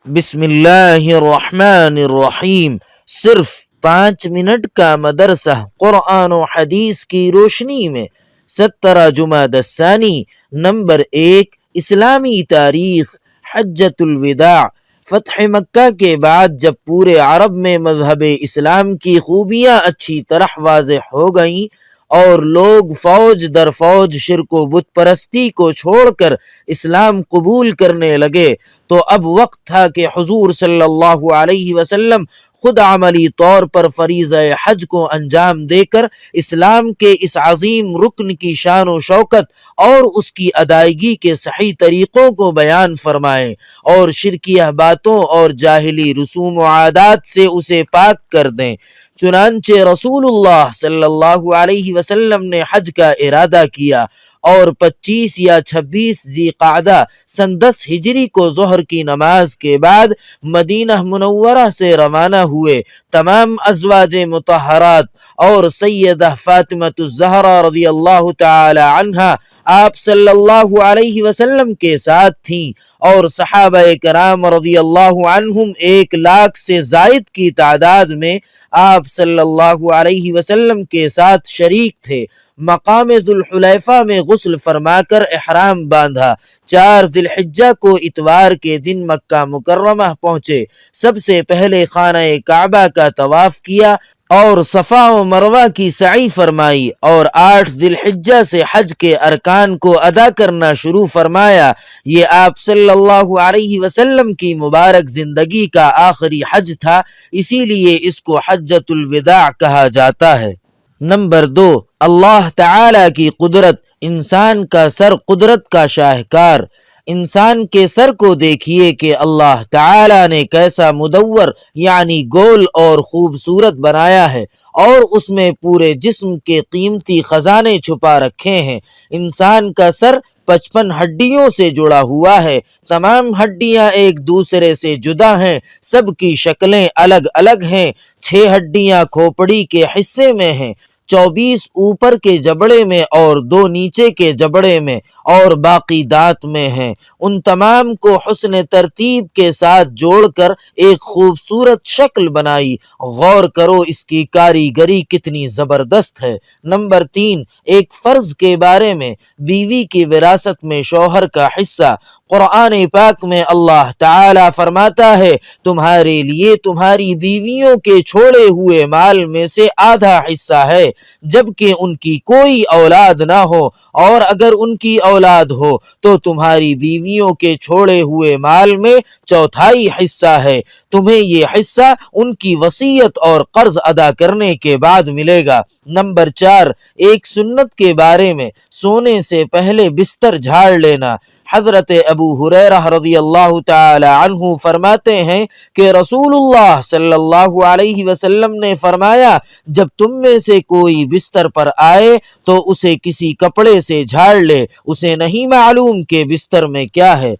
بسم اللہ الرحمن الرحیم۔ صرف 5 منٹ کا مدرسہ قرآن و حدیث کی روشنی میں 17 جمادی الثانی۔ نمبر 1، اسلامی تاریخ۔ حجۃ الوداع۔ فتح مکہ کے بعد جب پورے عرب میں مذہب اسلام کی خوبیاں اچھی طرح واضح ہو گئیں اور لوگ فوج در فوج شرک و بت پرستی کو چھوڑ کر اسلام قبول کرنے لگے، تو اب وقت تھا کہ حضور صلی اللہ علیہ وسلم خود عملی طور پر فریضہ حج کو انجام دے کر اسلام کے اس عظیم رکن کی شان و شوکت اور اس کی ادائیگی کے صحیح طریقوں کو بیان فرمائیں اور شرکیہ باتوں اور جاہلی رسوم و عادات سے اسے پاک کر دیں۔ چنانچہ رسول اللہ صلی اللہ علیہ وسلم نے حج کا ارادہ کیا اور 25 یا 26 ذی قعدہ سن 10 ہجری کو ظہر کی نماز کے بعد مدینہ منورہ سے روانہ ہوئے۔ تمام ازواج مطہرات اور سیدہ فاطمہ الزہرا رضی اللہ تعالی عنہا آپ صلی اللہ علیہ وسلم کے ساتھ تھیں اور صحابہ کرام رضی اللہ عنہم 1 لاکھ سے زائد کی تعداد میں آپ صلی اللہ علیہ وسلم کے ساتھ شریک تھے۔ مقام ذوالحلیفہ میں غسل فرما کر احرام باندھا۔ 4 ذی الحجہ کو اتوار کے دن مکہ مکرمہ پہنچے۔ سب سے پہلے خانہ کعبہ کا طواف کیا اور صفا و مروہ کی سعی فرمائی اور 8 ذی الحجہ سے حج کے ارکان کو ادا کرنا شروع فرمایا۔ یہ آپ صلی اللہ علیہ وسلم کی مبارک زندگی کا آخری حج تھا، اسی لیے اس کو حجۃ الوداع کہا جاتا ہے۔ نمبر 2، اللہ تعالی کی قدرت۔ انسان کا سر قدرت کا شاہکار۔ انسان کے سر کو دیکھیے کہ اللہ تعالی نے کیسا مدور یعنی گول اور خوبصورت بنایا ہے اور اس میں پورے جسم کے قیمتی خزانے چھپا رکھے ہیں۔ انسان کا سر 55 ہڈیوں سے جڑا ہوا ہے۔ تمام ہڈیاں ایک دوسرے سے جدا ہیں، سب کی شکلیں الگ الگ ہیں۔ 6 ہڈیاں کھوپڑی کے حصے میں ہیں، 24 اوپر کے جبڑے میں اور 2 نیچے کے جبڑے میں اور باقی دانت میں ہیں۔ ان تمام کو حسن ترتیب کے ساتھ جوڑ کر ایک خوبصورت شکل بنائی۔ غور کرو اس کی کاریگری کتنی زبردست ہے۔ نمبر 3، ایک فرض کے بارے میں۔ بیوی کی وراثت میں شوہر کا حصہ۔ قرآن پاک میں اللہ تعالی فرماتا ہے، تمہارے لیے تمہاری بیویوں کے چھوڑے ہوئے مال میں سے آدھا حصہ ہے جبکہ ان کی کوئی اولاد نہ ہو، اور اگر ان کی اولاد ہو تو تمہاری بیویوں کے چھوڑے ہوئے مال میں 1/4 حصہ ہے۔ تمہیں یہ حصہ ان کی وصیت اور قرض ادا کرنے کے بعد ملے گا۔ نمبر 4، ایک سنت کے بارے میں۔ سونے سے پہلے بستر جھاڑ لینا۔ حضرت ابو ہریرہ رضی اللہ تعالی عنہ فرماتے ہیں کہ رسول اللہ صلی اللہ علیہ وسلم نے فرمایا، جب تم میں سے کوئی بستر پر آئے تو اسے کسی کپڑے سے جھاڑ لے، اسے نہیں معلوم کہ بستر میں کیا ہے۔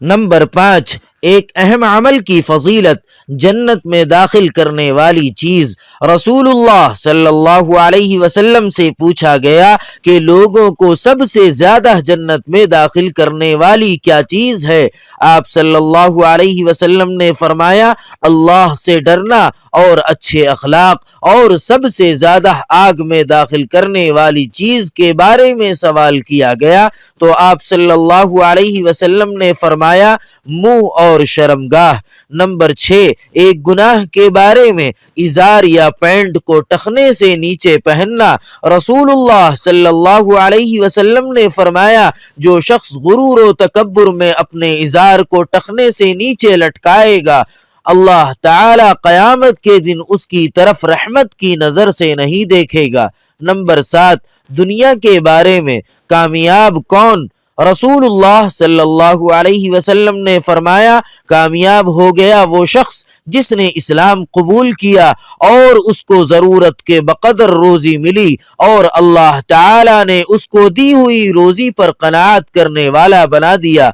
نمبر 5، ایک اہم عمل کی فضیلت۔ جنت میں داخل کرنے والی چیز۔ رسول اللہ صلی اللہ علیہ وسلم سے پوچھا گیا کہ لوگوں کو سب سے زیادہ جنت میں داخل کرنے والی کیا چیز ہے؟ آپ صلی اللہ علیہ وسلم نے فرمایا، اللہ سے ڈرنا اور اچھے اخلاق۔ اور سب سے زیادہ آگ میں داخل کرنے والی چیز کے بارے میں سوال کیا گیا تو آپ صلی اللہ علیہ وسلم نے فرمایا، منہ اور شرمگاہ۔ نمبر 6، ایک گناہ کے بارے میں۔ ازار یا پینٹ کو ٹخنے سے نیچے پہننا۔ رسول اللہ صلی اللہ علیہ وسلم نے فرمایا، جو شخص غرور و تکبر میں اپنے ازار کو ٹخنے سے نیچے لٹکائے گا، اللہ تعالی قیامت کے دن اس کی طرف رحمت کی نظر سے نہیں دیکھے گا۔ نمبر 7، دنیا کے بارے میں۔ کامیاب کون؟ رسول اللہ صلی اللہ علیہ وسلم نے فرمایا، کامیاب ہو گیا وہ شخص جس نے اسلام قبول کیا اور اس کو ضرورت کے بقدر روزی ملی اور اللہ تعالی نے اس کو دی ہوئی روزی پر قناعت کرنے والا بنا دیا۔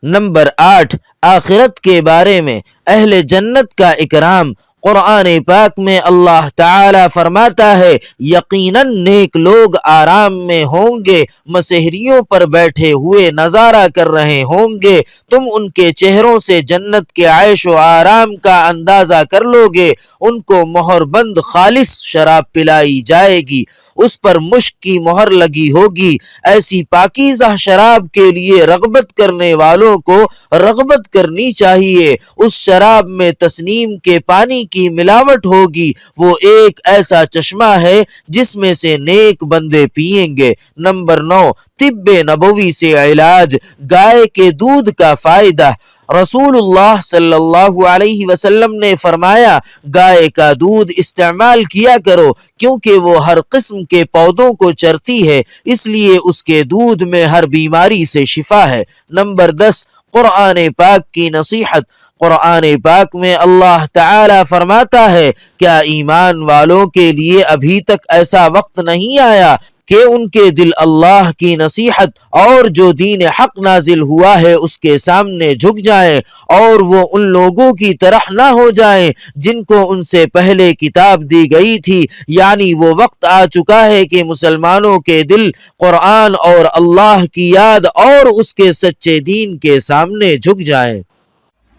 نمبر 8، آخرت کے بارے میں۔ اہل جنت کا اکرام۔ قرآن پاک میں اللہ تعالی فرماتا ہے یقیناً نیک لوگ آرام میں ہوں گے، مسحریوں پر بیٹھے ہوئے نظارہ کر رہے ہوں گے، تم ان کے چہروں سے جنت کے عیش و آرام کا اندازہ کر لو گے، ان کو مہر بند خالص شراب پلائی جائے گی، اس پر مشک کی مہر لگی ہوگی۔ ایسی پاکیزہ شراب کے لیے رغبت کرنے والوں کو رغبت کرنی چاہیے۔ اس شراب میں تسنیم کے پانی کی ملاوٹ ہوگی، وہ ایک ایسا چشمہ ہے جس میں سے نیک بندے پئیں گے۔ نمبر 9، طب نبوی سے علاج، گائے کے دودھ کا فائدہ۔ رسول اللہ صلی اللہ علیہ وسلم نے فرمایا گائے کا دودھ استعمال کیا کرو کیونکہ وہ ہر قسم کے پودوں کو چرتی ہے، اس لیے اس کے دودھ میں ہر بیماری سے شفا ہے۔ نمبر 10، قرآن پاک کی نصیحت۔ قرآن پاک میں اللہ تعالی فرماتا ہے کیا ایمان والوں کے لیے ابھی تک ایسا وقت نہیں آیا کہ ان کے دل اللہ کی نصیحت اور جو دین حق نازل ہوا ہے اس کے سامنے جھک جائیں اور وہ ان لوگوں کی طرح نہ ہو جائیں جن کو ان سے پہلے کتاب دی گئی تھی، یعنی وہ وقت آ چکا ہے کہ مسلمانوں کے دل قرآن اور اللہ کی یاد اور اس کے سچے دین کے سامنے جھک جائیں۔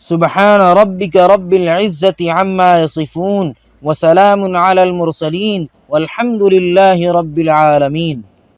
سبحان ربک رب العزت عما یصفون وسلام علی المرسلین والحمد للہ رب العالمین۔